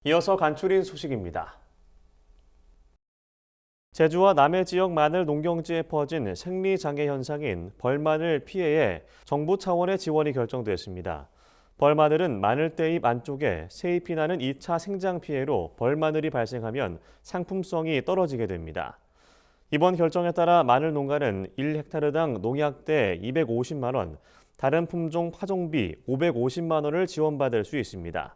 이어서 간추린 소식입니다. 제주와 남해 지역 마늘 농경지에 퍼진 생리장애 현상인 벌마늘 피해에 정부 차원의 지원이 결정됐습니다. 벌마늘은 마늘대잎 안쪽에 새잎이 나는 2차 생장 피해로 벌마늘이 발생하면 상품성이 떨어지게 됩니다. 이번 결정에 따라 마늘 농가는 1헥타르당 농약대 250만 원, 다른 품종 파종비 550만 원을 지원받을 수 있습니다.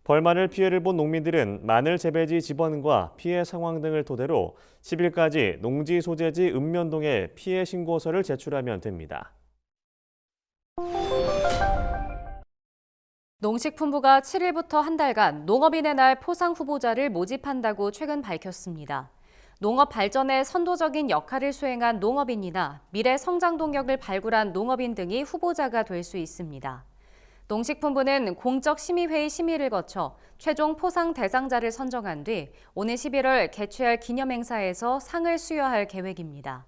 벌마늘 피해를 본 농민들은 마늘 재배지 지번과 피해 상황 등을 토대로 10일까지 농지 소재지 읍면동에 피해 신고서를 제출하면 됩니다. 농식품부가 7일부터 한 달간 농업인의 날 포상 후보자를 모집한다고 최근 밝혔습니다. 농업 발전에 선도적인 역할을 수행한 농업인이나 미래 성장 동력을 발굴한 농업인 등이 후보자가 될 수 있습니다. 농식품부는 공적심의회의 심의를 거쳐 최종 포상 대상자를 선정한 뒤 오는 11월 개최할 기념행사에서 상을 수여할 계획입니다.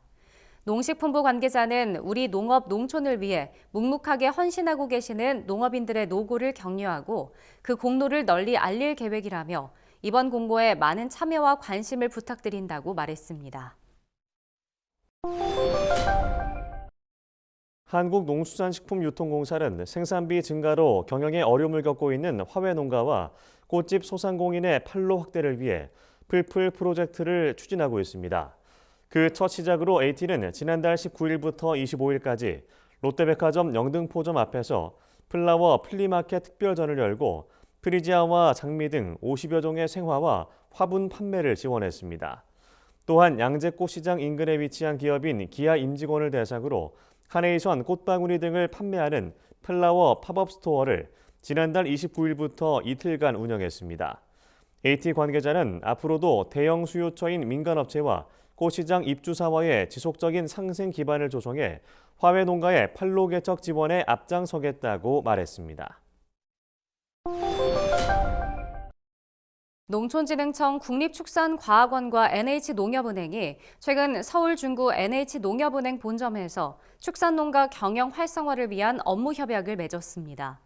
농식품부 관계자는 우리 농업, 농촌을 위해 묵묵하게 헌신하고 계시는 농업인들의 노고를 격려하고 그 공로를 널리 알릴 계획이라며 이번 공모에 많은 참여와 관심을 부탁드린다고 말했습니다. 한국농수산식품유통공사는 생산비 증가로 경영에 어려움을 겪고 있는 화훼농가와 꽃집 소상공인의 판로 확대를 위해 풀풀 프로젝트를 추진하고 있습니다. 그 첫 시작으로 AT는 지난달 19일부터 25일까지 롯데백화점 영등포점 앞에서 플라워 플리마켓 특별전을 열고 프리지아와 장미 등 50여 종의 생화와 화분 판매를 지원했습니다. 또한 양재꽃시장 인근에 위치한 기업인 기아 임직원을 대상으로 카네이션, 꽃바구니 등을 판매하는 플라워 팝업 스토어를 지난달 29일부터 이틀간 운영했습니다. AT 관계자는 앞으로도 대형 수요처인 민간업체와 꽃시장 입주사와의 지속적인 상생 기반을 조성해 화훼 농가의 판로 개척 지원에 앞장서겠다고 말했습니다. 농촌진흥청 국립축산과학원과 NH농협은행이 최근 서울 중구 NH농협은행 본점에서 축산농가 경영 활성화를 위한 업무 협약을 맺었습니다.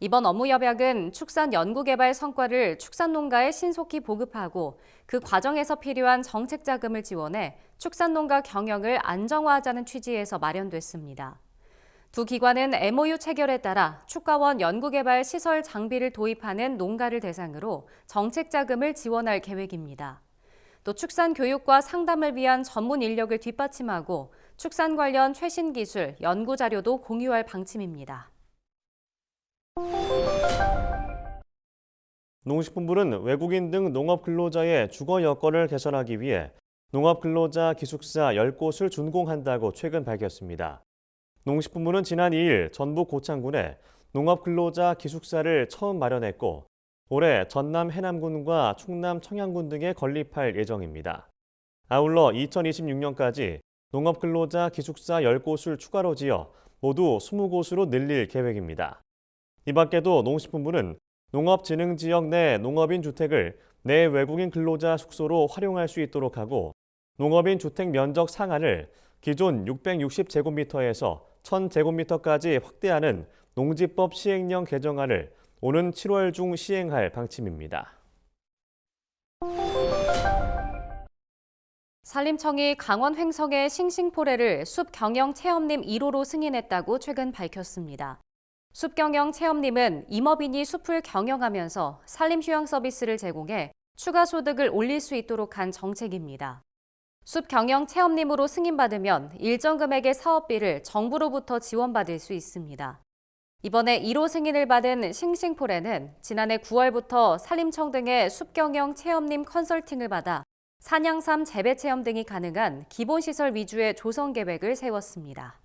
이번 업무 협약은 축산 연구개발 성과를 축산농가에 신속히 보급하고 그 과정에서 필요한 정책 자금을 지원해 축산농가 경영을 안정화하자는 취지에서 마련됐습니다. 두 기관은 MOU 체결에 따라 축가원 연구개발 시설 장비를 도입하는 농가를 대상으로 정책 자금을 지원할 계획입니다. 또 축산 교육과 상담을 위한 전문 인력을 뒷받침하고 축산 관련 최신 기술, 연구 자료도 공유할 방침입니다. 농식품부는 외국인 등 농업 근로자의 주거 여건을 개선하기 위해 농업 근로자 기숙사 10곳을 준공한다고 최근 밝혔습니다. 농식품부는 지난 2일 전북 고창군에 농업 근로자 기숙사를 처음 마련했고 올해 전남 해남군과 충남 청양군 등에 건립할 예정입니다. 아울러 2026년까지 농업 근로자 기숙사 10곳을 추가로 지어 모두 20곳으로 늘릴 계획입니다. 이 밖에도 농식품부는 농업진흥지역 내 농업인 주택을 내 외국인 근로자 숙소로 활용할 수 있도록 하고 농업인 주택 면적 상한을 기존 660제곱미터에서 1000제곱미터까지 확대하는 농지법 시행령 개정안을 오는 7월 중 시행할 방침입니다. 산림청이 강원 횡성의 싱싱포레를 숲경영체험림 1호로 승인했다고 최근 밝혔습니다. 숲경영체험림은 임업인이 숲을 경영하면서 산림휴양 서비스를 제공해 추가 소득을 올릴 수 있도록 한 정책입니다. 숲경영체험림으로 승인받으면 일정 금액의 사업비를 정부로부터 지원받을 수 있습니다. 이번에 1호 승인을 받은 싱싱포레는 지난해 9월부터 산림청 등의 숲경영체험림 컨설팅을 받아 산양삼 재배체험 등이 가능한 기본시설 위주의 조성 계획을 세웠습니다.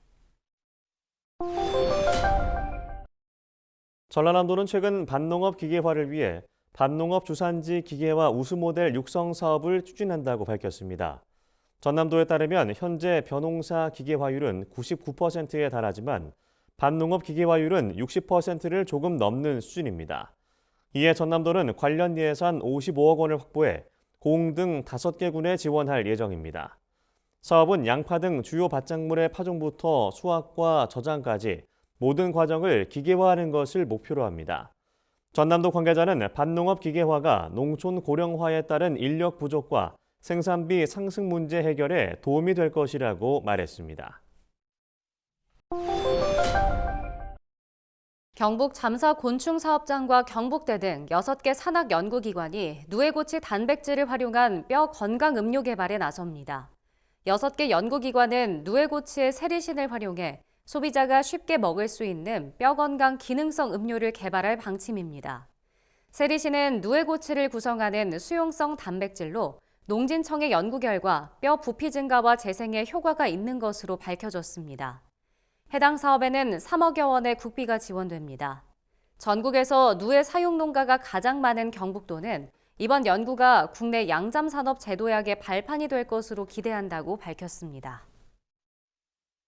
전라남도는 최근 밭농업 기계화를 위해 밭농업 주산지 기계화 우수 모델 육성 사업을 추진한다고 밝혔습니다. 전남도에 따르면 현재 벼농사 기계화율은 99%에 달하지만 밭농업 기계화율은 60%를 조금 넘는 수준입니다. 이에 전남도는 관련 예산 55억 원을 확보해 공 등 5개 군에 지원할 예정입니다. 사업은 양파 등 주요 밭작물의 파종부터 수확과 저장까지 모든 과정을 기계화하는 것을 목표로 합니다. 전남도 관계자는 밭농업 기계화가 농촌 고령화에 따른 인력 부족과 생산비 상승 문제 해결에 도움이 될 것이라고 말했습니다. 경북 잠사 곤충사업장과 경북대 등 6개 산학 연구기관이 누에고치 단백질을 활용한 뼈 건강 음료 개발에 나섭니다. 6개 연구기관은 누에고치의 세리신을 활용해 소비자가 쉽게 먹을 수 있는 뼈 건강 기능성 음료를 개발할 방침입니다. 세리신은 누에고치를 구성하는 수용성 단백질로 농진청의 연구 결과 뼈 부피 증가와 재생에 효과가 있는 것으로 밝혀졌습니다. 해당 사업에는 3억여 원의 국비가 지원됩니다. 전국에서 누에 사용 농가가 가장 많은 경북도는 이번 연구가 국내 양잠산업 제도약의 발판이 될 것으로 기대한다고 밝혔습니다.